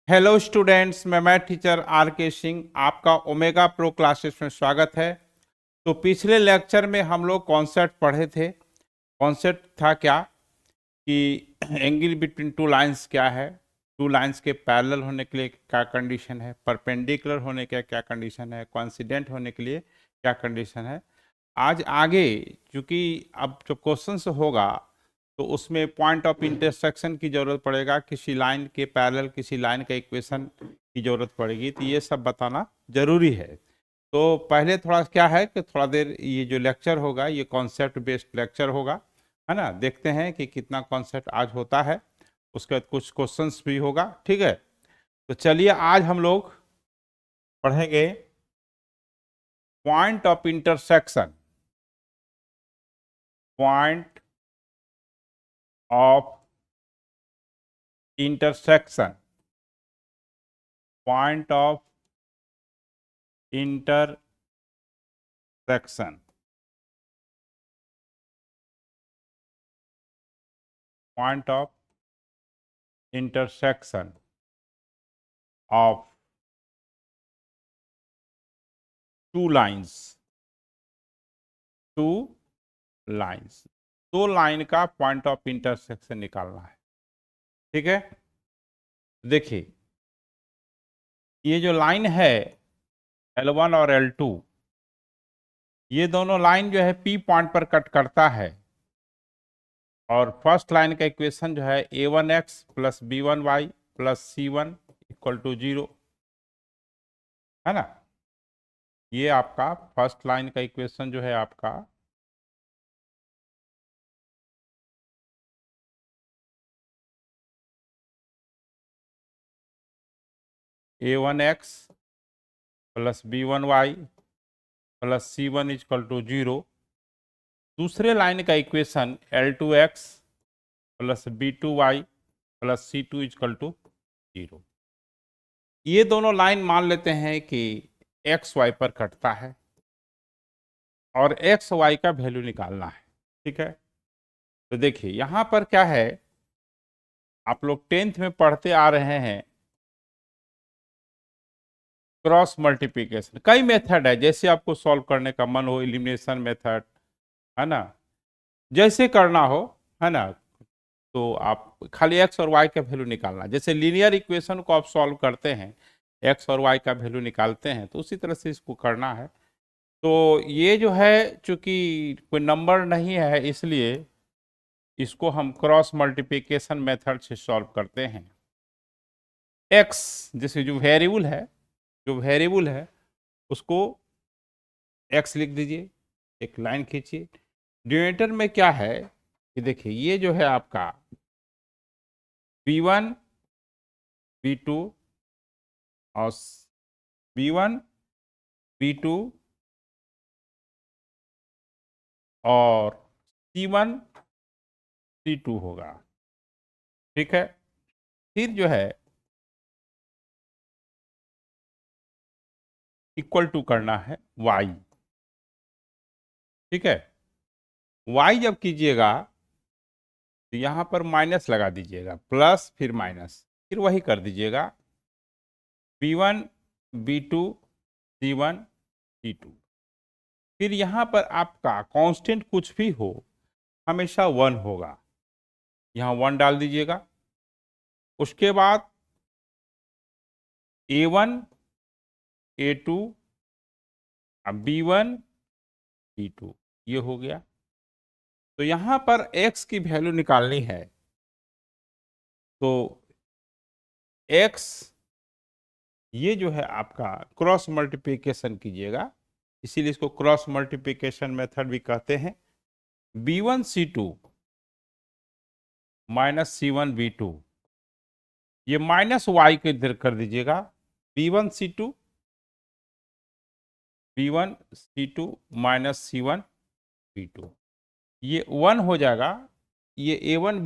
Hello students, मैं math teacher are के सिंह आपका ओमेगा प्रो क्लासेस में स्वागत है। तो पिछले लेक्चर में हम लोग कॉन्सेप्ट पढ़े थे। कॉन्सेप्ट था क्या कि एंगल बिटवीन टू लाइंस क्या है, टू लाइंस के पैरेलल होने के लिए क्या कंडीशन है, परपेंडिकुलर होने के क्या कंडीशन है, कोइंसिडेंट होने के लिए क्या कंडीशन है। आज आगे चूंकि अब जो क्वेश्चंस होगा तो उसमें पॉइंट ऑफ इंटरसेक्शन की जरूरत पड़ेगा, किसी लाइन के पैरेलल किसी लाइन का इक्वेशन की जरूरत पड़ेगी, तो ये सब बताना जरूरी है। तो पहले थोड़ा क्या है कि थोड़ा देर ये जो लेक्चर होगा ये कॉन्सेप्ट बेस्ड लेक्चर होगा, है ना। देखते हैं कि कितना कॉन्सेप्ट आज होता है, उसके बाद कुछ क्वेश्चंस भी होगा, ठीक है। तो चलिए आज हम लोग पढ़ेंगे point of intersection. Point of intersection, point of intersection, point of intersection of two lines, two lines, दो लाइन का पॉइंट ऑफ इंटरसेक्शन निकालना है, ठीक है। देखिए ये जो लाइन है L1 और L2, ये दोनों लाइन जो है P पॉइंट पर कट करता है, और फर्स्ट लाइन का इक्वेशन जो है a1x plus b1y plus c1 equal to 0, है ना। ये आपका फर्स्ट लाइन का इक्वेशन जो है आपका a1x plus b1y plus c1 equal to 0। दूसरे लाइन का equation L2x plus b2y plus c2 equal to 0। ये दोनों लाइन मान लेते हैं कि एक्स वाई पर कटता है और एक्स वाई का वैल्यू निकालना है, ठीक है। तो देखिए यहां पर क्या है, आप लोग 10th में पढ़ते आ रहे हैं क्रॉस मल्टीप्लिकेशन। कई मेथड है, जैसे आपको सॉल्व करने का मन हो, एलिमिनेशन मेथड, है ना, जैसे करना हो, है ना। तो आप खाली एक्स और वाई का वैल्यू निकालना, जैसे लीनियर इक्वेशन को आप सॉल्व करते हैं, एक्स और वाई का वैल्यू निकालते हैं, तो उसी तरह से इसको करना है। तो ये जो है चूंकि कोई नंबर नहीं है, इसलिए इसको हम क्रॉस मल्टीप्लिकेशन मेथड से सॉल्व करते हैं। एक्स जैसे जो वेरिएबल है उसको एक्स लिख दीजिए, एक लाइन खींचिए। डिनोमिनेटर में क्या है कि देखिए ये जो है आपका b1 b2 और b1 b2 और c1 c2 होगा, ठीक है। फिर जो है इक्वल टू करना है y, ठीक है। y जब कीजिएगा तो यहां पर माइनस लगा दीजिएगा, प्लस फिर माइनस, फिर वही कर दीजिएगा b1 b2 c1 c2। फिर यहां पर आपका कांस्टेंट कुछ भी हो हमेशा 1 होगा, यहां 1 डाल दीजिएगा। उसके बाद a1 a2 b1 b2, ये हो गया। तो यहां पर x की वैल्यू निकालनी है, तो x ये जो है आपका क्रॉस मल्टीप्लिकेशन कीजिएगा, इसीलिए इसको क्रॉस मल्टीप्लिकेशन मेथड भी कहते हैं। b1 c2 minus c1 b2, ये माइनस y को इधर कर दीजिएगा, b1 c2 minus c1 b2, ये 1 हो जाएगा। ये a1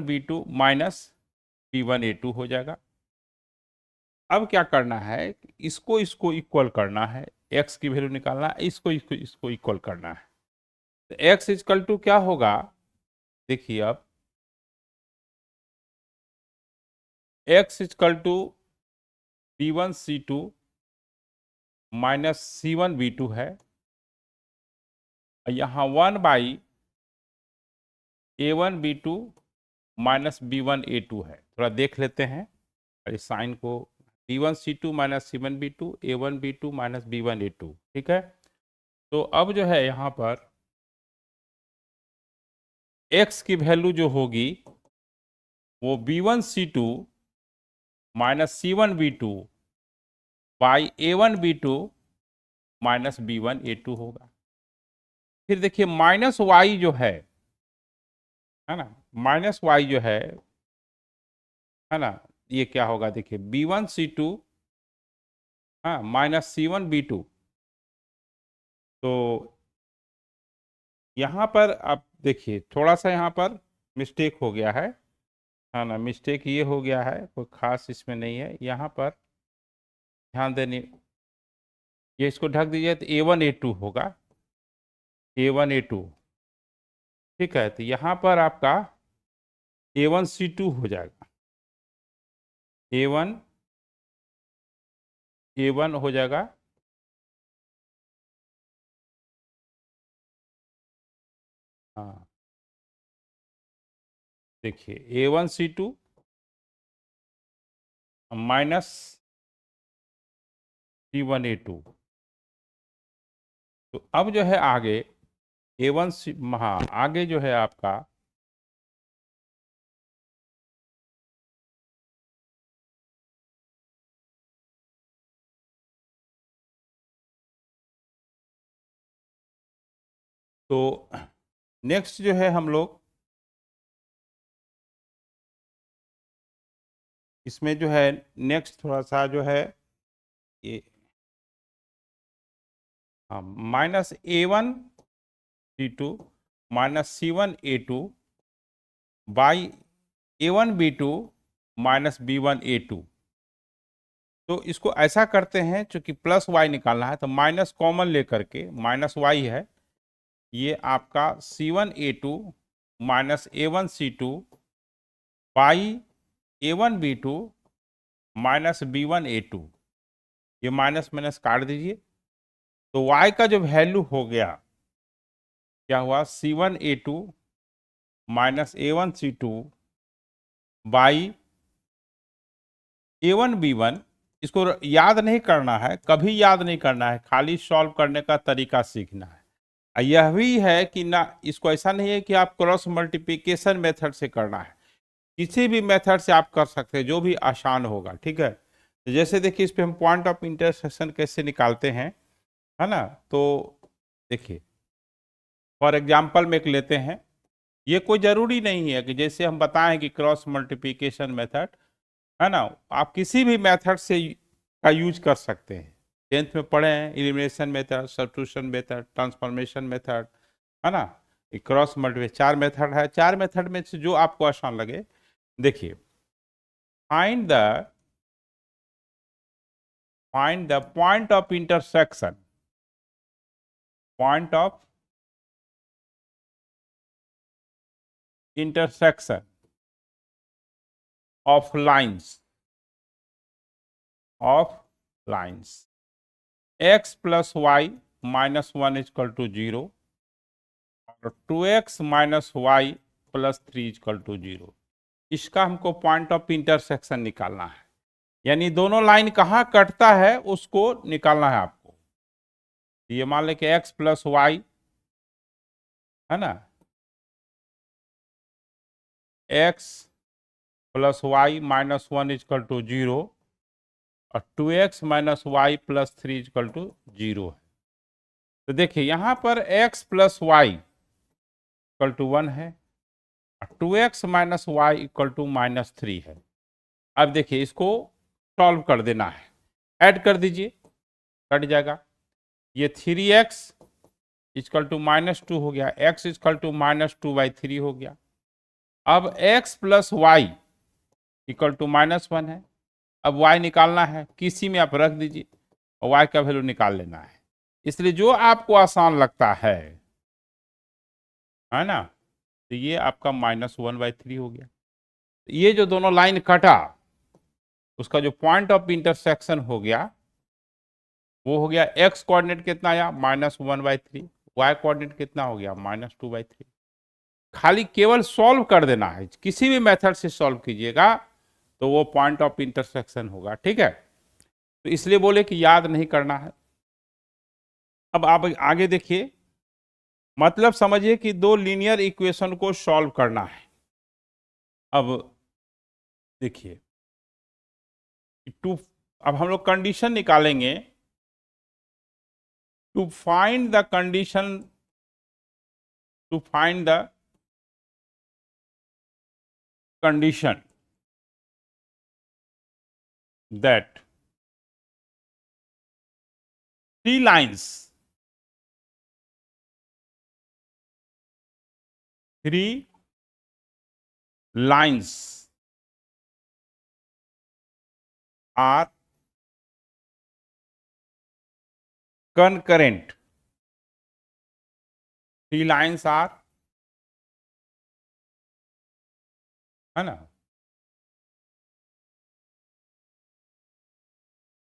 b2 minus b1 a2 हो जाएगा। अब क्या करना है, इसको इसको इक्वल करना है, x की वैल्यू निकालना है, इसको इसको इसको इक्वल करना है। तो x इक्वल टू क्या होगा, देखिए अब x equal to B1C2 minus C1B2 है, यहाँ 1/A1B2 माइनस B1A2 है। थोड़ा देख लेते हैं इस साइन को, B1C2 minus C1B2, A1B2 minus B1A2, ठीक है। तो अब जो है यहाँ पर x की वैल्यू जो होगी वो B1C2 minus C1B2 by A1B2 minus B1A2 होगा। फिर देखिए माइनस वाई जो है ना, माइनस वाई जो है ना, ये क्या होगा देखिए B1C2 हाँ माइनस C1B2। तो यहाँ पर आप देखिए थोड़ा सा यहाँ पर मिस्टेक हो गया है ना, मिस्टेक ये हो गया है, कोई खास इसमें नहीं है। यहाँ पर ध्यान देने, ये इसको ढक दीजिए तो A1A2 होगा, A1A2, ठीक है। तो यहाँ पर आपका A1C2 हो जाएगा, A1 हो जाएगा, हाँ देखिए A1C2 माइनस C1A2। तो अब जो है आगे हाँ आगे जो है आपका तो नेक्स्ट जो है हम लोग इसमें जो है नेक्स्ट थोड़ा सा जो है ये हाँ minus A1C2 minus C1A2 by A1B2 minus B1A2। तो इसको ऐसा करते हैं, चूंकि प्लस वाई निकालना है तो माइनस कॉमन लेकर के, माइनस वाई है ये आपका C1A2 minus A1C2 by A1B2 minus B1A2, ये माइनस माइनस काट दीजिए। तो y का जो वैल्यू हो गया क्या हुआ, C1A2 minus A1C2 by A1B1। इसको याद नहीं करना है, कभी याद नहीं करना है, खाली सॉल्व करने का तरीका सीखना है। यह भी है कि ना, इसको ऐसा नहीं है कि आप क्रॉस मल्टीप्लिकेशन मेथड से करना है, किसी भी मेथड से आप कर सकते हैं जो भी आसान होगा, ठीक है। तो जैसे देखिए इस पे हम पॉइंट ऑफ इंटरसेक्शन कैसे निकालते हैं, है ना। तो देखिए फॉर एग्जांपल में एक लेते हैं, ये कोई ज़रूरी नहीं है कि जैसे हम बताएं कि क्रॉस मल्टीप्लिकेशन मेथड, है ना, आप किसी भी मेथड से का यूज कर सकते हैं। 10th में पढ़े हैं elimination method, substitution method, transformation method, है ना। क्रॉस मल्टीप्लिकेशन 4 मेथड है, 4 मेथड में से जो आपको आसान लगे। देखिए find the point of intersection, point of intersection of lines x plus y minus 1 equal to 0 और 2x minus y plus 3 equal to 0। इसका हमको पॉइंट ऑफ इंटरसेक्शन निकालना है, यानी दोनों लाइन कहाँ कटता है उसको निकालना है आपको। ये मान लें कि x प्लस वाई है ना, x plus y minus 1 equal to 0 और 2x minus y plus 3 equal to 0 है। तो देखिए यहाँ पर x plus y equal to 1 है और 2x minus y equal to minus 3 है। अब देखिए इसको सॉल्व कर देना है, ऐड कर दीजिए, कट जाएगा। ये 3x इक्वल टू माइनस 2 हो गया, x इक्वल टू माइनस 2/3 हो गया। अब x plus y equal to minus 1 है, अब y निकालना है, किसी में आप रख दीजिए और y का वैल्यू निकाल लेना है। इसलिए जो आपको आसान लगता है ना, तो ये आपका -1/3 हो गया। ये जो दोनों लाइन कटा उसका जो पॉइंट ऑफ इंटरसेक्शन हो गया वो हो गया एक्स कोऑर्डिनेट कितना आया -1/3, वाई कोऑर्डिनेट कितना हो गया -2/3। खाली केवल सॉल्व कर देना है, किसी भी मेथड से सॉल्व कीजिएगा तो वो पॉइंट ऑफ इंटरसेक्शन होगा। ठीक है, तो इसलिए बोले कि याद नहीं करना है। अब आप आगे देखिए, मतलब समझिए कि दो लीनियर इक्वेशन को सॉल्व करना है। अब देखिए टू, अब हम लोग कंडीशन निकालेंगे to find the condition, to find the condition that three lines, three lines are concurrent, three lines are, है ना,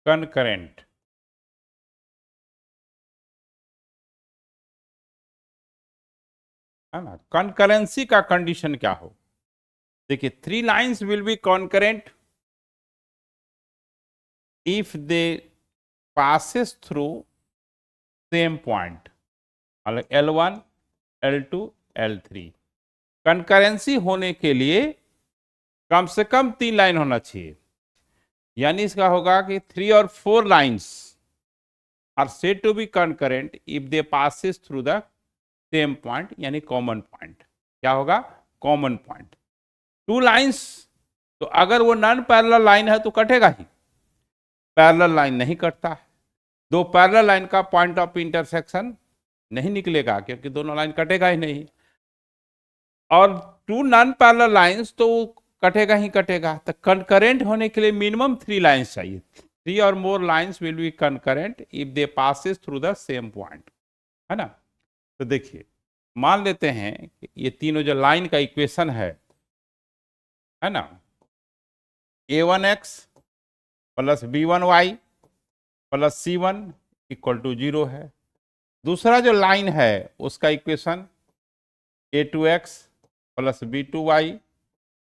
concurrent, है ना। कंकरेंसी का कंडीशन क्या हो, देखिए three lines will B concurrent if they passes through same point, मतलब L1 L2 L3। Concurrency होने के लिए कम से कम 3 लाइन होना चाहिए, यानी इसका होगा कि 3 और 4 lines are said to be concurrent if they passes through the same point, यानी कॉमन पॉइंट। क्या होगा, कॉमन पॉइंट। 2 लाइन्स, तो अगर वो नॉन पैरेलल लाइन है तो कटेगा ही, पैरेलल लाइन नहीं कटता है। दो पैरेलल लाइन का पॉइंट ऑफ इंटरसेक्शन नहीं निकलेगा क्योंकि दोनों लाइन कटेगा ही नहीं। और 2 नॉन पैरेलल लाइंस तो कटेगा ही कटेगा। तो कंकरेंट होने के लिए मिनिमम 3 लाइंस चाहिए। 3 और more lines will be concurrent if they passes through the same point, है ना। तो देखिए मान लेते हैं कि ये तीनों जो लाइन का इक्वेशन है ना, a1x plus b1y plus c1 equal to 0 है। दूसरा जो लाइन है उसका equation a2x plus b2y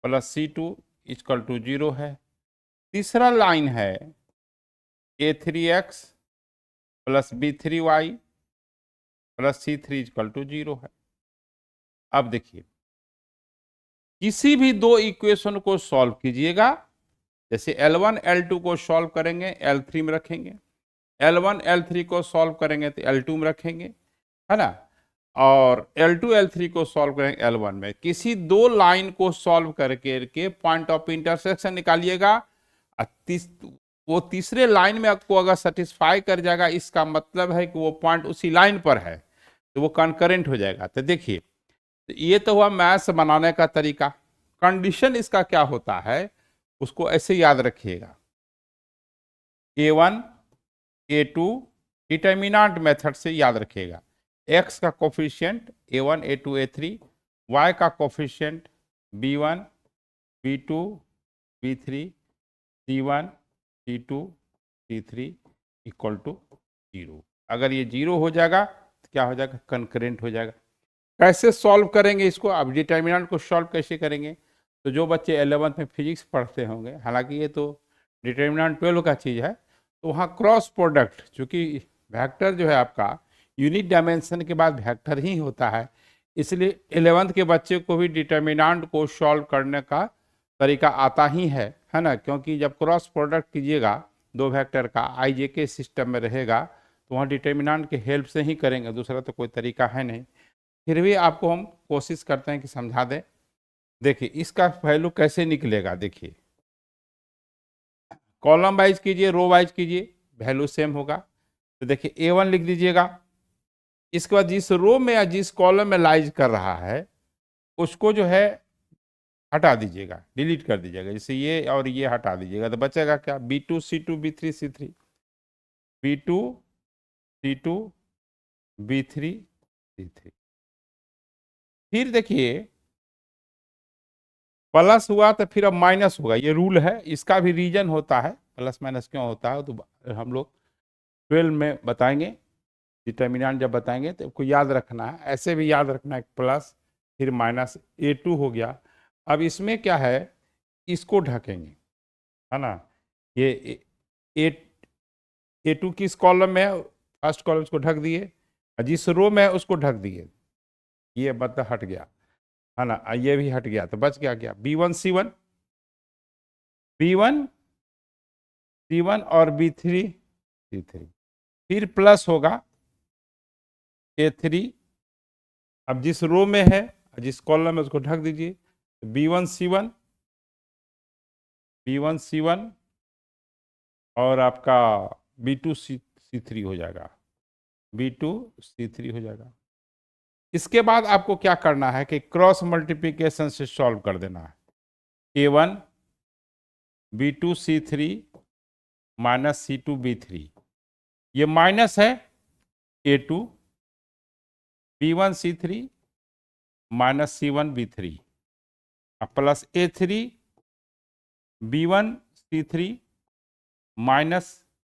plus c2 equal to 0 है। तीसरा लाइन है a3x plus b3y plus c3 equal to 0 है। अब देखिए किसी भी दो इक्वेशन को सॉल्व कीजिएगा, जैसे L1 L2 को सॉल्व करेंगे L3 में रखेंगे, L1 L3 को सॉल्व करेंगे तो L2 में रखेंगे, है ना, और L2 L3 को सॉल्व करेंगे L1 में। किसी दो लाइन को सॉल्व करके पॉइंट ऑफ इंटरसेक्शन निकालिएगा, वो तीसरे लाइन में आपको अगर सेटिस्फाई कर जाएगा, इसका मतलब है कि वो पॉइंट उसी लाइन पर है, तो वो कंकरेंट हो जाएगा। तो देखिए तो ये तो हुआ मैथ्स बनाने का तरीका। कंडीशन इसका क्या होता है उसको ऐसे याद रखिएगा, a1 a2 डिटर्मिनेंट मेथड से याद रखिएगा। x का coefficient a1 a2 a3, y का coefficient b1 b2 b3 c1 c2 c3 equal to 0। अगर ये 0 हो जाएगा तो क्या हो जाएगा, कंकरेंट हो जाएगा। कैसे सॉल्व करेंगे इसको, अब डिटर्मिनेंट को सॉल्व कैसे करेंगे, तो जो बच्चे 11th में फिजिक्स पढ़ते होंगे, हालांकि ये तो डिटर्मिनेंट 12 का चीज़ है, तो वहाँ क्रॉस प्रोडक्ट, चूँकि वेक्टर जो है आपका यूनिट डायमेंशन के बाद वेक्टर ही होता है, इसलिए 11th के बच्चे को भी डिटर्मिनेंट को सॉल्व करने का तरीका आता ही है ना। क्योंकि जब क्रॉस प्रोडक्ट कीजिएगा दो वेक्टर का IJK सिस्टम में रहेगा तो वहाँ डिटर्मिनेंट के हेल्प से ही करेंगे, दूसरा तो कोई तरीका है नहीं। फिर भी आपको हम कोशिश करते हैं कि समझा दें। देखिए इसका वैल्यू कैसे निकलेगा, देखिए कॉलम वाइज कीजिए रो वाइज कीजिए वैल्यू सेम होगा। तो देखिए a1 लिख दीजिएगा, इसके बाद जिस रो में या जिस कॉलम में लाइज कर रहा है उसको जो है हटा दीजिएगा, डिलीट कर दीजिएगा, जैसे ये और ये हटा दीजिएगा, तो बचेगा क्या, b2 c2 b3 c3, b2 c2 b3 c3। फिर देखिए प्लस हुआ तो फिर अब माइनस होगा, ये रूल है, इसका भी रीजन होता है प्लस माइनस क्यों होता है, तो हम लोग 12 में बताएंगे, डिटर्मिनेंट जब बताएंगे तो आपको याद रखना है, ऐसे भी याद रखना है, प्लस फिर माइनस A2 हो गया। अब इसमें क्या है, इसको ढकेंगे, है ना, ये A2 किस कॉलम में है, फर्स्ट कॉलम, उसको ढक दिए, जिस रो में है उसको ढक दिए, ये मतलब हट गया, है ना, ये भी हट गया, तो बच गया क्या, B1 C1, B1 C1 और B3 C3, फिर प्लस होगा A3, अब जिस रो में है जिस कॉलम में उसको ढक दीजिए, B1 C1, B1 C1 और आपका B2 C3 हो जाएगा, B2 C3 हो जाएगा। इसके बाद आपको क्या करना है कि क्रॉस मल्टीप्लिकेशन से सॉल्व कर देना है, A1 B2 C3 minus C2 B3, ये माइनस है A2 B1 C3 minus C1 B3, plus A3 B1 C3 minus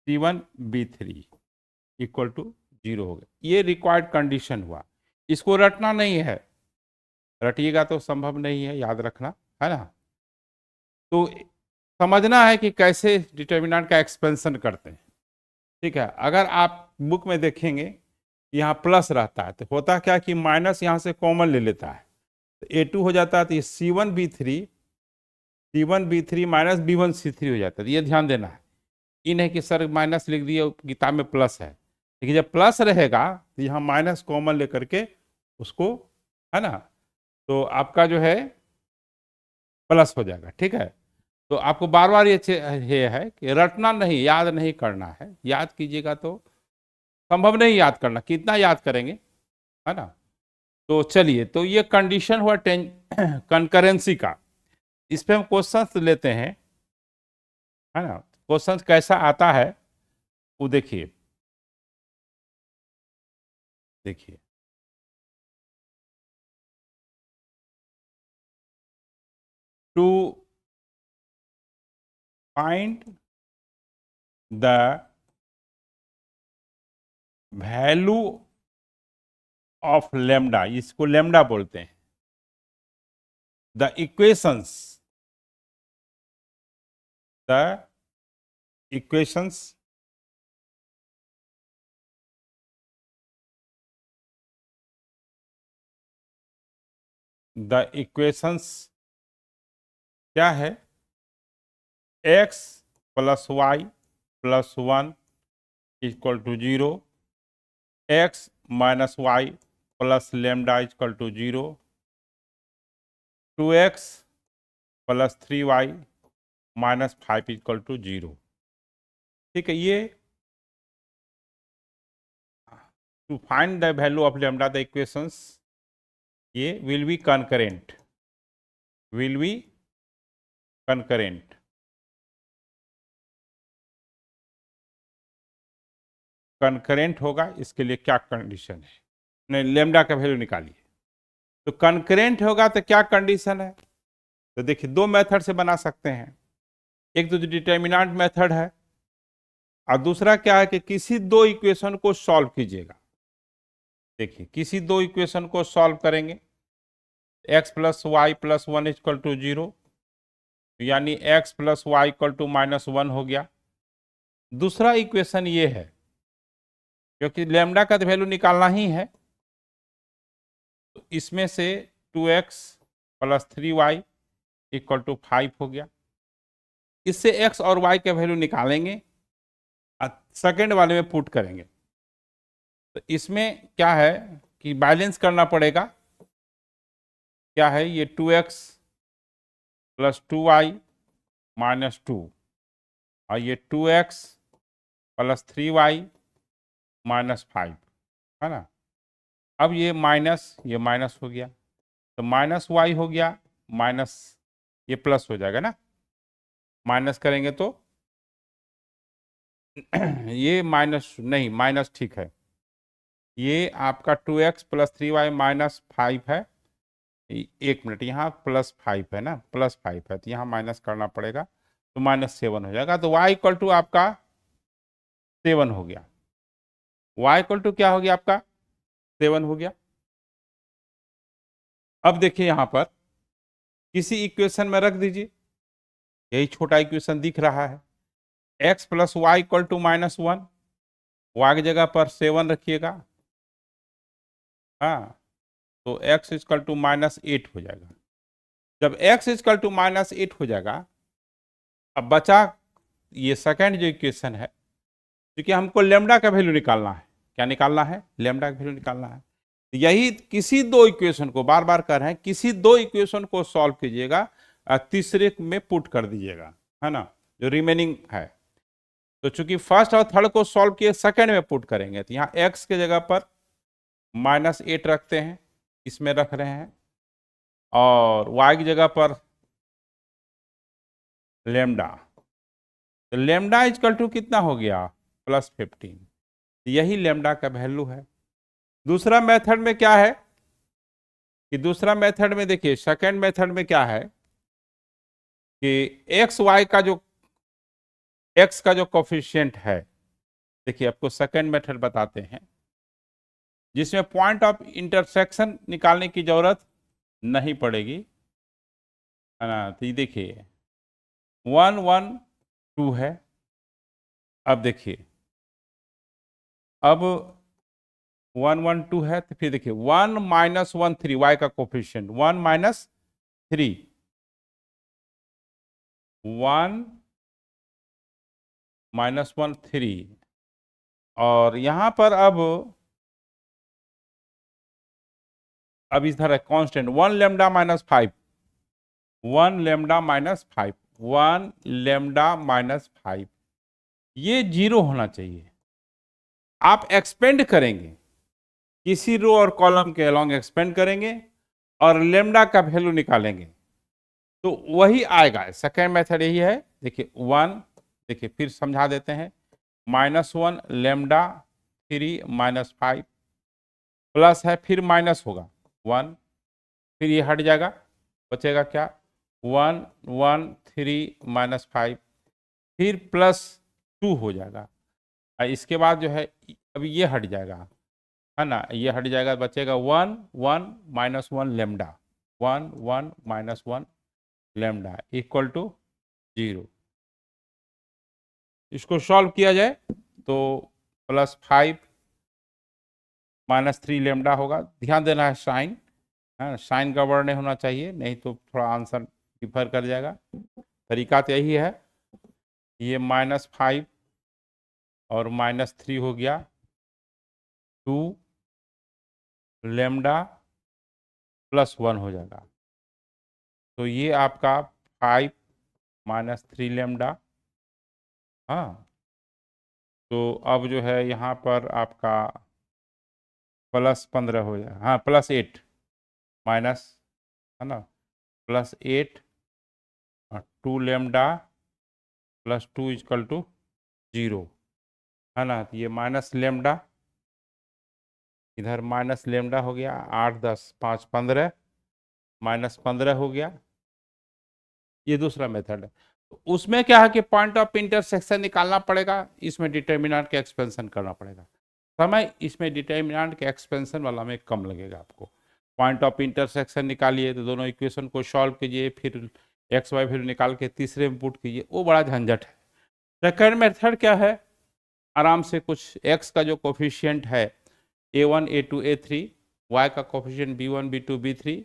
C1 B3 equal to 0 हो गया। ये रिक्वायर्ड कंडीशन हुआ, इसको रटना नहीं है, रटिएगा तो संभव नहीं है याद रखना, है ना। तो समझना है कि कैसे डिटर्मिनेंट का एक्सपेंशन करते हैं, ठीक है। अगर आप बुक में देखेंगे यहाँ प्लस रहता है तो होता क्या कि माइनस यहाँ से कॉमन ले लेता है, तो A2 हो जाता है, तो ये C1 B3 minus B1 C3 हो जाता है। ये ध्यान देना है, ये नहीं कि सर माइनस लिख दिए किताब में प्लस है, लेकिन जब प्लस रहेगा तो यहाँ माइनस कॉमन लेकर के उसको, है ना, तो आपका जो है प्लस हो जाएगा, ठीक है। तो आपको बार बार ये है कि रटना नहीं, याद नहीं करना है, याद कीजिएगा तो संभव नहीं याद करना, कितना याद करेंगे, है ना। तो चलिए, तो ये कंडीशन हुआ कंकरेंसी का, इस पे हम क्वेश्चंस लेते हैं, है ना। क्वेश्चंस कैसा आता है वो देखिए, देखिए to find the value of lambda, इसको लेमडा बोलते हैं, द इक्वेशंस क्या है, x plus y plus 1 equal to 0, x minus y plus lambda equal to 0, 2x plus 3y minus 5 equal to 0, ठीक है। ये to find the value of lambda the equations, ये will be concurrent, will be concurrent, concurrent होगा, इसके लिए क्या condition है, नहीं लेमडा का वैल्यू निकालिए, तो कंकरेंट होगा तो क्या कंडीशन है, तो देखिए दो मेथड से बना सकते हैं, एक तो डिटर्मिनेंट मेथड है, और दूसरा क्या है कि किसी दो इक्वेशन को सॉल्व कीजिएगा। देखिए किसी दो इक्वेशन को सॉल्व करेंगे, x plus y plus 1 equal to 0, यानी x plus y equal to minus 1 हो गया। दूसरा इक्वेशन ये है, क्योंकि लेमडा का तो वैल्यू निकालना ही है, तो इसमें से 2x plus 3y equal to 5 हो गया, इससे x और y के वैल्यू निकालेंगे, सेकेंड वाले में पुट करेंगे, तो इसमें क्या है कि बैलेंस करना पड़ेगा, क्या है ये 2x प्लस 2y माइनस 2, और ये 2x प्लस 3y माइनस 5, है ना। अब ये माइनस हो गया, तो माइनस y हो गया, माइनस ये प्लस हो जाएगा ना, माइनस करेंगे तो ये माइनस नहीं, माइनस ठीक है, ये आपका 2x प्लस 3y माइनस 5 है, एक मिनट, यहाँ +5 है ना, +5 है तो यहाँ माइनस करना पड़ेगा, तो -7 हो जाएगा। तो y इक्वल टू आपका 7 हो गया। y इक्वल टू क्या हो गया आपका? 7 हो गया। अब देखिए यहाँ पर किसी इक्वेशन में रख दीजिए, यही छोटा इक्वेशन दिख रहा है, x + y equal to -1, y की जगह पर 7 रखिएगा। हाँ, तो x इक्वल टू -8 हो जाएगा। जब x इक्वल टू -8 हो जाएगा, अब बचा ये सेकंड जो इक्वेशन है, क्योंकि हमको लेमडा का वैल्यू निकालना है। क्या निकालना है? लेमडा का वैल्यू निकालना है। यही किसी दो इक्वेशन को, बार बार कर रहे हैं, किसी दो इक्वेशन को सॉल्व कीजिएगा, तीसरे में पुट कर दीजिएगा, है ना, जो रिमेनिंग है। तो चूंकि फर्स्ट और थर्ड को सॉल्व किए, सेकंड में पुट करेंगे, तो यहाँ x के जगह पर -8 रखते हैं, इसमें रख रहे हैं, और y की जगह पर लेमडा। तो लेमडा इक्वल टू कितना हो गया? +15। यही लेमडा का वैल्यू है। दूसरा मेथड में क्या है कि दूसरा मेथड में देखिए, सेकंड मेथड में क्या है कि x का जो कोफिशिएंट है, देखिए आपको सेकंड मेथड बताते हैं, जिसमें पॉइंट ऑफ इंटरसेक्शन निकालने की जरूरत नहीं पड़ेगी, है ना। तो ये देखिए 1 1 2 है। अब देखिए, अब 1 1 2 है, तो फिर देखिए 1 -1 3, y का कोफिशिएंट 1 -3, 1 -1 3, और यहां पर अब इधर है कांस्टेंट 1 लेमडा -5, 1 लेमडा -5, 1 लेमडा -5, ये 0 होना चाहिए। आप एक्सपेंड करेंगे, किसी रो और कॉलम के अलोंग एक्सपेंड करेंगे और लेमडा का वैल्यू निकालेंगे, तो वही आएगा। सेकेंड मेथड यही है। देखिए 1, देखिए फिर समझा देते हैं, -1 लेमडा 3 -5 प्लस है, फिर माइनस होगा 1, फिर ये हट जाएगा, बचेगा क्या? 1 1 3 -5, फिर +2 हो जाएगा, और इसके बाद जो है अब ये हट जाएगा, है ना, ये हट जाएगा, बचेगा 1 1 -1 लेमडा, 1 1 -1 लेमडा इक्वल टू 0। इसको सॉल्व किया जाए तो +5 -3 लेमडा होगा। ध्यान देना है साइन, है, साइन गड़बड़ नहीं होना चाहिए, नहीं तो थोड़ा आंसर डिफर कर जाएगा। तरीका तो यही है, ये -5 और -3 हो गया, 2 लेमडा +1 हो जाएगा। तो ये आपका 5 -3 लेमडा। हाँ, तो अब जो है यहाँ पर आपका +15 हो जाएगा, हाँ +8 माइनस, है ना, +8 2 लेमडा +2 इक्वल टू 0, है ना। तो ये माइनस लेमडा, इधर माइनस लेमडा हो गया, 8 10 5 15, -15 हो गया। ये दूसरा मेथड है। तो उसमें क्या है कि पॉइंट ऑफ इंटरसेक्शन निकालना पड़ेगा, इसमें डिटर्मिनेंट के एक्सपेंशन करना पड़ेगा। समय इसमें डिटर्मिनेंट के एक्सपेंशन वाला में कम लगेगा आपको। पॉइंट ऑफ इंटरसेक्शन निकालिए तो दोनों इक्वेशन को सॉल्व कीजिए, फिर एक्स वाई वैल्यू निकाल के तीसरे में पुट कीजिए, वो बड़ा झंझट है। सेकंड मेथड क्या है, आराम से कुछ x का जो कोफिशिएंट है a1 a2 a3, y का कोफिशिएंट b1 b2 b3,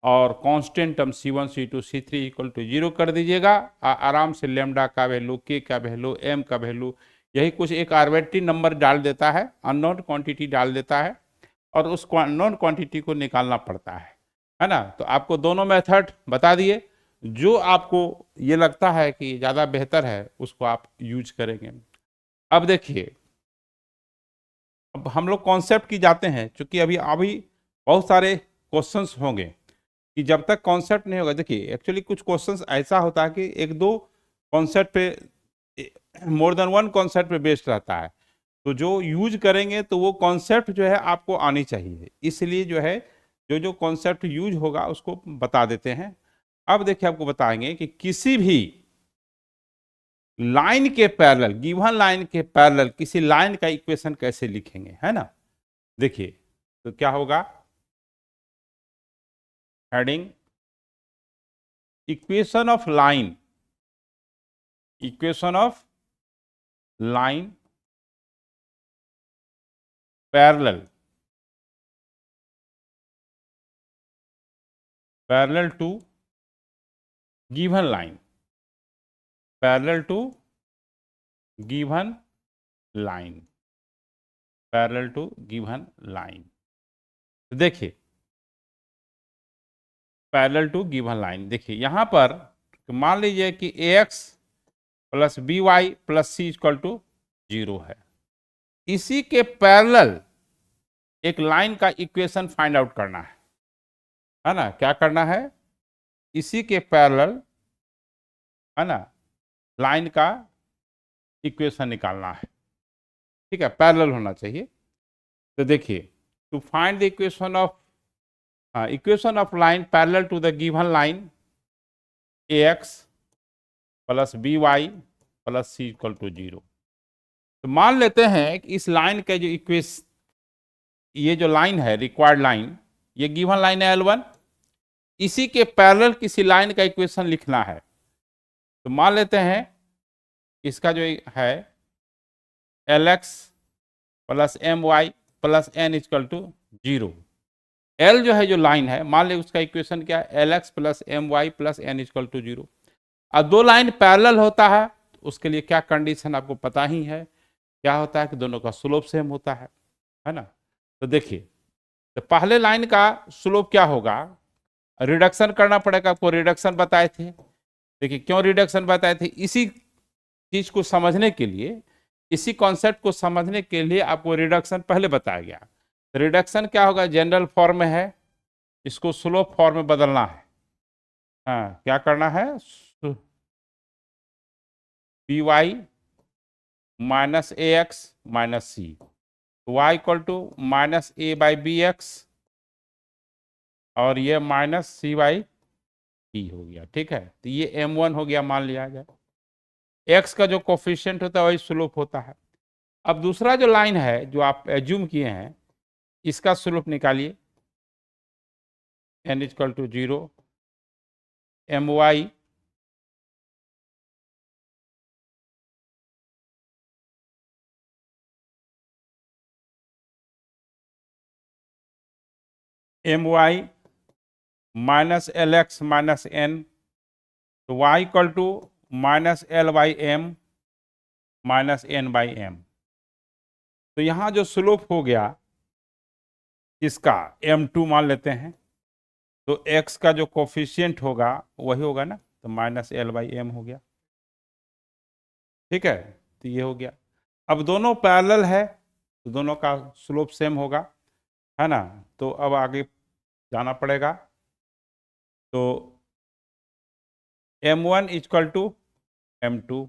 और constant term c1 c2 c3 equal to 0 कर दीजिएगा। आराम से लेमडा का वैल्यू, k का वैल्यू, m का वैल्यू, यही कुछ एक आर्बिट्ररी नंबर डाल देता है, अननोन क्वांटिटी डाल देता है, और उस अननोन क्वांटिटी को निकालना पड़ता है ना। तो आपको दोनों मेथड बता दिए, जो आपको ये लगता है कि ज़्यादा बेहतर है उसको आप यूज करेंगे। अब देखिए, अब हम लोग कॉन्सेप्ट की जाते हैं, क्योंकि अभी बहुत सारे क्वेश्चंस होंगे कि जब तक कॉन्सेप्ट नहीं होगा। देखिए एक्चुअली कुछ क्वेश्चंस ऐसा होता है कि एक दो कॉन्सेप्ट पे, मोर देन वन कॉन्सेप्ट पे बेस्ड रहता है, तो जो यूज करेंगे तो वो कॉन्सेप्ट जो है आपको आनी चाहिए। इसलिए जो है जो जो कॉन्सेप्ट यूज होगा उसको बता देते हैं। अब देखिए आपको बताएंगे कि किसी भी लाइन के पैरेलल, गिवन लाइन के पैरेलल किसी लाइन का इक्वेशन कैसे लिखेंगे, है ना। देखिए तो क्या होगा, heading equation of line, equation of line parallel, parallel to given line, parallel to given line, parallel to given line. देखिए पैरेलल टू गिवन लाइन, देखिए यहां पर मान लीजिए कि ax plus b y plus c equal to 0 है। इसी के पैरेलल एक लाइन का इक्वेशन फाइंड आउट करना है ना। क्या करना है, इसी के पैरेलल, है ना, लाइन का इक्वेशन निकालना है। ठीक है, पैरेलल होना चाहिए। तो देखिए to find the equation of equation of line parallel to the given line ax plus b y plus c equal to 0। तो मान लेते हैं कि इस लाइन का जो ये जो लाइन है, रिक्वायर्ड लाइन, ये गिवन लाइन है L1, इसी के पैरेलल किसी लाइन का इक्वेशन लिखना है। तो मान लेते हैं इसका जो है Lx plus m y plus n equal to 0। L जो है, जो लाइन है, मान ले उसका इक्वेशन क्या है, Lx plus m y plus n equal to 0। अब दो लाइन पैरेलल होता है तो उसके लिए क्या कंडीशन आपको पता ही है, क्या होता है कि दोनों का स्लोप सेम होता है ना। तो देखिए तो पहले लाइन का स्लोप क्या होगा, रिडक्शन करना पड़ेगा। आपको रिडक्शन बताए थे, देखिए क्यों रिडक्शन बताए थे, इसी चीज को समझने के लिए, इसी कॉन्सेप्ट को समझने के लिए आपको रिडक्शन पहले बताया गया। रिडक्शन क्या होगा, जनरल फॉर्म में है, इसको स्लोप फॉर्म में बदलना है। हाँ, क्या करना है, p y minus a x minus c, y equal to minus a by b x, और ये माइनस सी बाई टी हो गया। ठीक है, तो ये m1 हो गया, मान लिया जाए। x का जो कोफिशिएंट होता है वही स्लोप होता है। अब दूसरा जो लाइन है जो आप एज्यूम किए हैं, इसका स्लोप निकालिए, n equal to 0, m y minus l x minus n, तो y equal to minus l by m minus n by m. तो यहाँ जो स्लोप हो गया इसका m2 मान लेते हैं, तो x का जो कोफिशिएंट होगा वही होगा ना, तो माइनस एल बाई एम हो गया। ठीक है, तो ये हो गया। अब दोनों पैरेलल है तो दोनों का स्लोप सेम होगा, है ना। तो अब आगे जाना पड़ेगा। तो m1 इक्वल टू m2,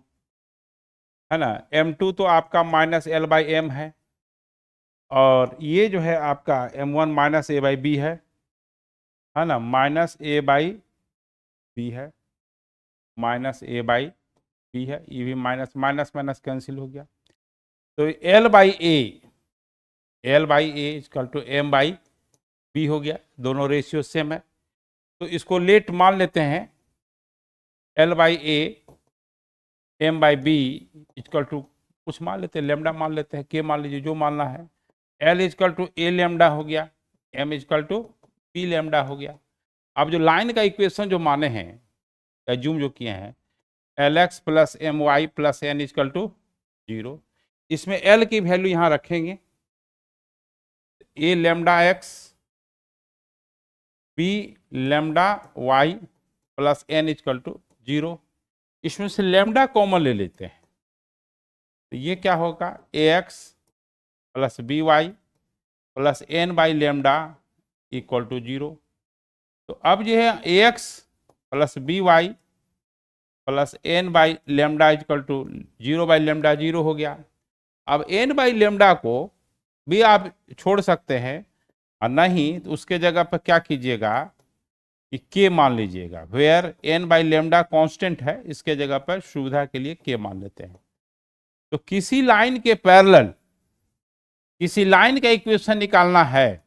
है ना। m2 तो आपका माइनस एल बाई एम है, और ये जो है आपका m1 minus a by B है ना, माइनस ए बाई बी है, माइनस ए बाई बी है, ये भी माइनस माइनस माइनस कैंसिल हो गया। तो l by a equal to m by b हो गया, दोनों रेशियो सेम है। तो इसको लेट मान लेते हैं, l by a m by b equal to कुछ मान लेते हैं, लेमडा मान लेते हैं, के मान लीजिए, जो मानना है। L equal to a lambda हो गया, m equal to p lambda हो गया। अब जो लाइन का इक्वेशन जो माने हैं, एज्यूम जो किए हैं, l x plus m y plus n equal to 0, इसमें एल की वैल्यू यहाँ रखेंगे, a lambda x b lambda y plus n equal to 0। इसमें से लेमडा कॉमन ले लेते हैं, तो ये क्या होगा, a x plus b y plus n by lambda equal to 0। तो अब जो है a x plus b y plus n by lambda equal to 0 by lambda 0 हो गया। अब एन बाई लेमडा को भी आप छोड़ सकते हैं, और नहीं तो उसके जगह पर क्या कीजिएगा कि के मान लीजिएगा, where n by lambda constant है, इसके जगह पर सुविधा के लिए के मान लेते हैं। तो किसी लाइन के पैरेलल किसी लाइन का इक्वेशन निकालना है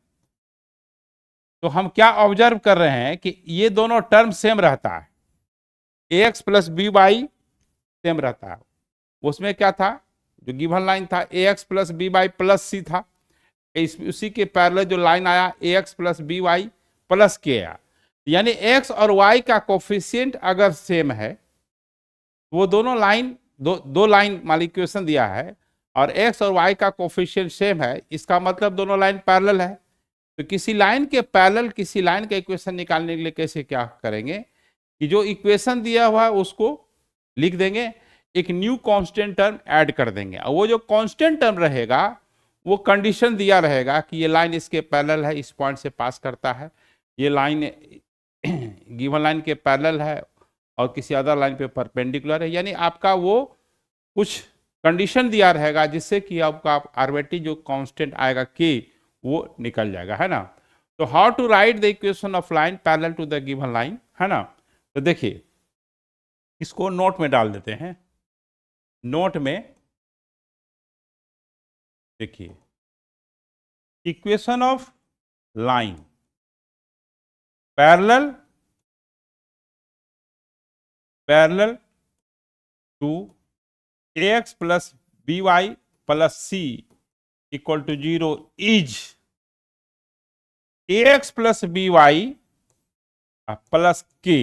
तो हम क्या ऑब्जर्व कर रहे हैं कि ये दोनों टर्म सेम रहता है, a x plus b y same रहता है। उसमें क्या था, जो गिवन लाइन था a x plus b y plus c था, उसी के पैरेलल जो लाइन आया a x plus b y plus k आया, यानी एक्स और वाई का कोफिशिएंट अगर सेम है, वो दोनों लाइन दो लाइन मान इक्वेशन दिया है और एक्स और वाई का कोफिशिएंट सेम है, इसका मतलब दोनों लाइन पैरेलल है। तो किसी लाइन के पैरेलल किसी लाइन का इक्वेशन निकालने के लिए कैसे क्या करेंगे कि जो इक्वेशन दिया हुआ है उसको लिख देंगे, एक न्यू कांस्टेंट टर्म ऐड कर देंगे, और वो जो कांस्टेंट टर्म रहेगा वो कंडीशन दिया रहेगा कि ये लाइन इसके पैरेलल है, इस पॉइंट से पास करता है, ये लाइन गिवन लाइन के पैरेलल है और किसी अदर लाइन पे परपेंडिकुलर है, यानी आपका वो कुछ कंडीशन दिया रहेगा जिससे कि आपका आर्बिट्रेरी जो कांस्टेंट आएगा के वो निकल जाएगा, है ना। तो how to write the equation of line parallel to the given line, है ना। तो देखिए इसको नोट में डाल देते हैं। नोट में देखिए equation of line parallel to ax plus b y plus c equal to 0 is ax plus b y plus k,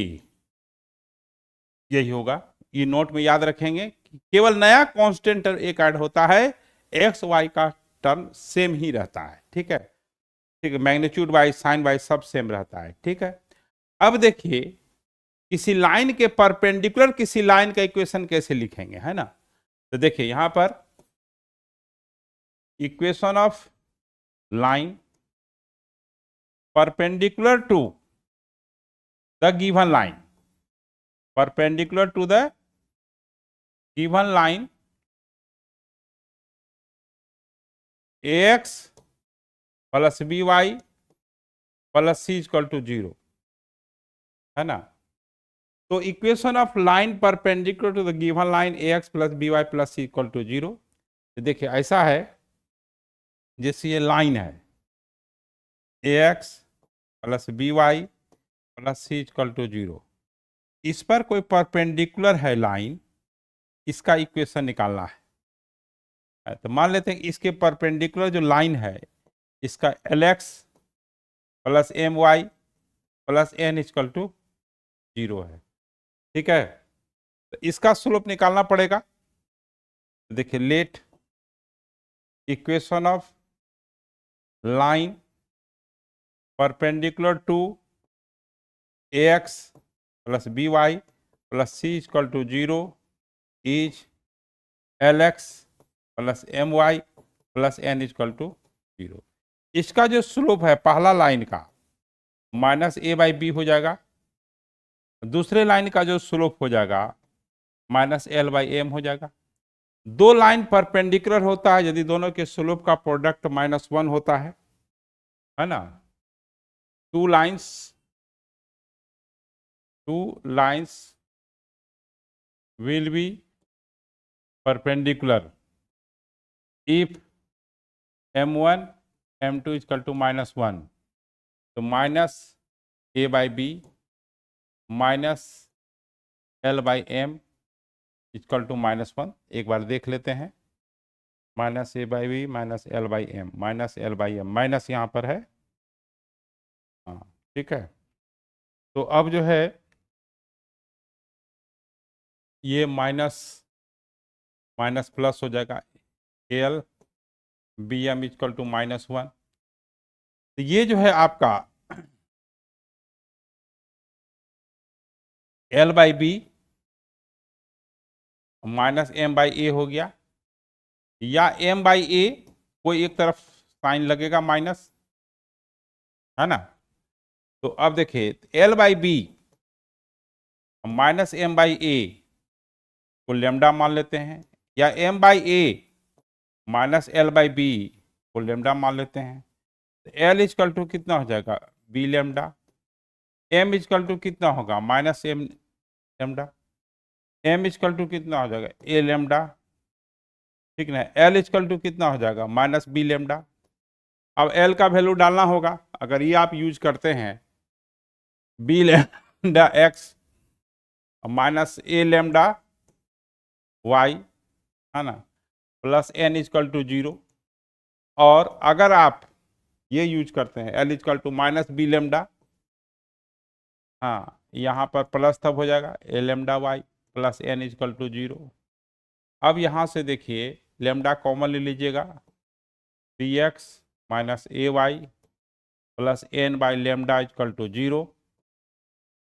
यही होगा। ये नोट में याद रखेंगे कि केवल नया कांस्टेंट एक ऐड होता है, एक्स वाई का टर्म सेम ही रहता है, ठीक है। ठीक है, मैग्नीट्यूड वाई साइन वाई सब सेम रहता है, ठीक है। अब देखिए किसी लाइन के परपेंडिकुलर किसी लाइन का इक्वेशन कैसे लिखेंगे, है ना। तो देखिए यहां पर equation of line perpendicular to the given line, perpendicular to the given line ax plus b y plus c equal to 0, है ना। तो equation of line perpendicular to the given line ax plus b y plus c equal to 0। तो देखिए ऐसा है जैसे ये line है ax plus b y plus c equal to 0, इस पर कोई परपेंडिकुलर है लाइन, इसका इक्वेशन निकालना है। तो मान लेते हैं इसके परपेंडिकुलर जो लाइन है इसका lx plus m y plus n equal to 0 है, ठीक है। तो इसका स्लोप निकालना पड़ेगा। देखिए let equation of line perpendicular to ax plus b y plus c equal to 0 is lx plus m y plus n equal to 0। इसका जो स्लोप है पहला लाइन का माइनस ए बाई बी हो जाएगा, दूसरे लाइन का जो स्लोप हो जाएगा माइनस एल बाई एम हो जाएगा। दो लाइन परपेंडिकुलर होता है यदि दोनों के स्लोप का प्रोडक्ट -1 होता है ना। Two lines will be perpendicular if m1 m2 equal to -1, तो minus a by b minus l by m equal to -1। एक बार देख लेते हैं, minus a by b minus l by m minus l by m, minus यहाँ पर है, हाँ ठीक है। तो अब जो है ये माइनस प्लस हो जाएगा l b m equal to -1। तो ये जो है आपका l by b minus m by a हो गया, या एम बाई ए कोई एक तरफ साइन लगेगा माइनस, है ना। तो अब देखिए l by b minus m by a को लेमडा मान लेते हैं, या m by a minus l by b को लेमडा मान लेते हैं। एल इजकल टू कितना हो जाएगा b lambda, m equal to कितना होगा minus m lambda, m equal to कितना हो जाएगा ए लेमडा, ठीक ना। एल इजकल टू कितना हो जाएगा माइनस बी लेमडा। अब एल का वैल्यू डालना होगा, अगर ये आप यूज करते हैं बी लेमडा एक्स माइनस ए लेमडा वाई, है ना, प्लस एन इजकल टू 0। और अगर आप ये यूज करते हैं l equal to minus b lambda, हाँ यहाँ पर प्लस तब हो जाएगा a lambda y plus n equal to 0। अब यहाँ से देखिए लेमडा कॉमन ले लीजिएगा, b x minus a y plus n by lambda equal to 0।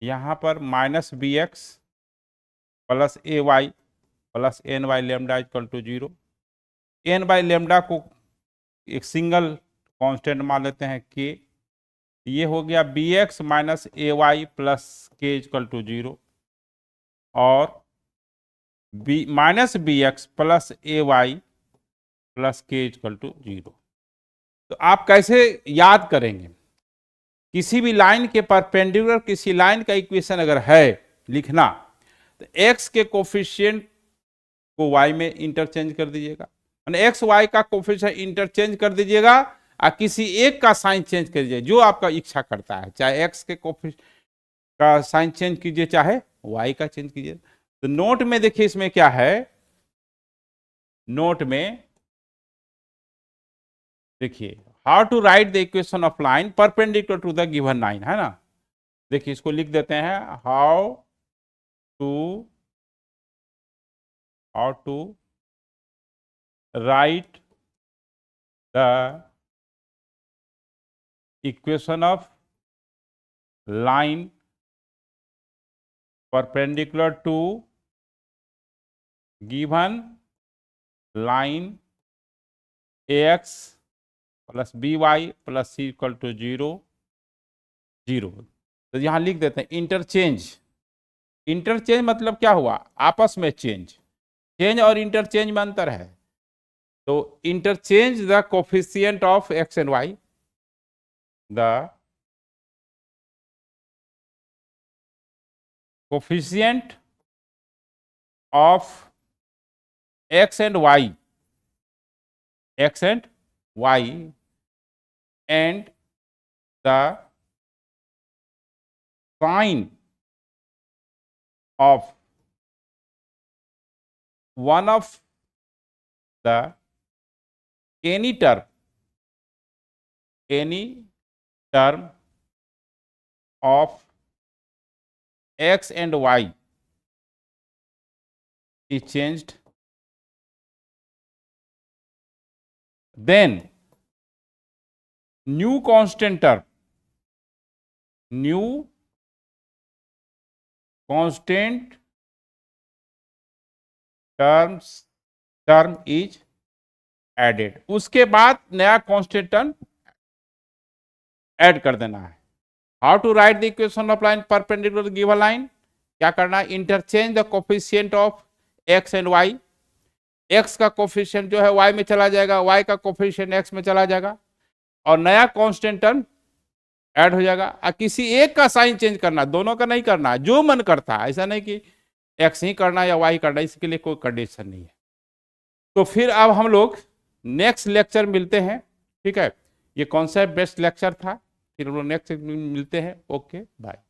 यहाँ पर minus b x plus a y plus n by lambda equal to 0। N by lambda को एक सिंगल कांस्टेंट मान लेते हैं के, ये हो गया b x minus a y plus k equal to 0 और b minus b x plus a y plus k equal to 0। तो आप कैसे याद करेंगे, किसी भी लाइन के परपेंडिकुलर किसी लाइन का इक्वेशन अगर है लिखना, तो एक्स के कोफिशिएंट को वाई में इंटरचेंज कर दीजिएगा, एक्स वाई का कोफिशिएंट इंटरचेंज कर दीजिएगा और किसी एक का साइन चेंज कर दीजिए जो आपका इच्छा करता है, चाहे एक्स के कोफिशिएंट का साइन चेंज कीजिए चाहे वाई का चेंज कीजिए। तो नोट में देखिए इसमें क्या है, नोट में देखिए how to write the equation of line perpendicular to the given line, है ना। देखिए इसको लिख देते हैं how to write the equation of line perpendicular to given line ax plus b y plus c equal to 0 0। तो यहां लिख देते हैं इंटरचेंज। इंटरचेंज मतलब क्या हुआ, आपस में चेंज, चेंज और इंटरचेंज में अंतर है। तो interchange the coefficient of x and y, the coefficient of x and y, x and y, and the sign of one of the any term of x and y is changed, then new constant term is added। उसके बाद नया constant term add कर देना है। How to write the equation of line perpendicular given line, क्या करना है, interchange the coefficient of x and y. X का कोफिशिएंट जो है वाई में चला जाएगा, वाई का कोफिशिएंट एक्स में चला जाएगा और नया कांस्टेंट टर्म ऐड हो जाएगा। और किसी एक का साइन चेंज करना, दोनों का नहीं करना, जो मन करता है, ऐसा नहीं कि एक्स ही करना या वाई करना, इसके लिए कोई कंडीशन नहीं है। तो फिर अब हम लोग नेक्स्ट लेक्चर मिलते हैं, ठीक है। ये कॉन्सेप्ट बेस्ड लेक्चर था, फिर हम लोग नेक्स्ट मिलते हैं। Okay bye.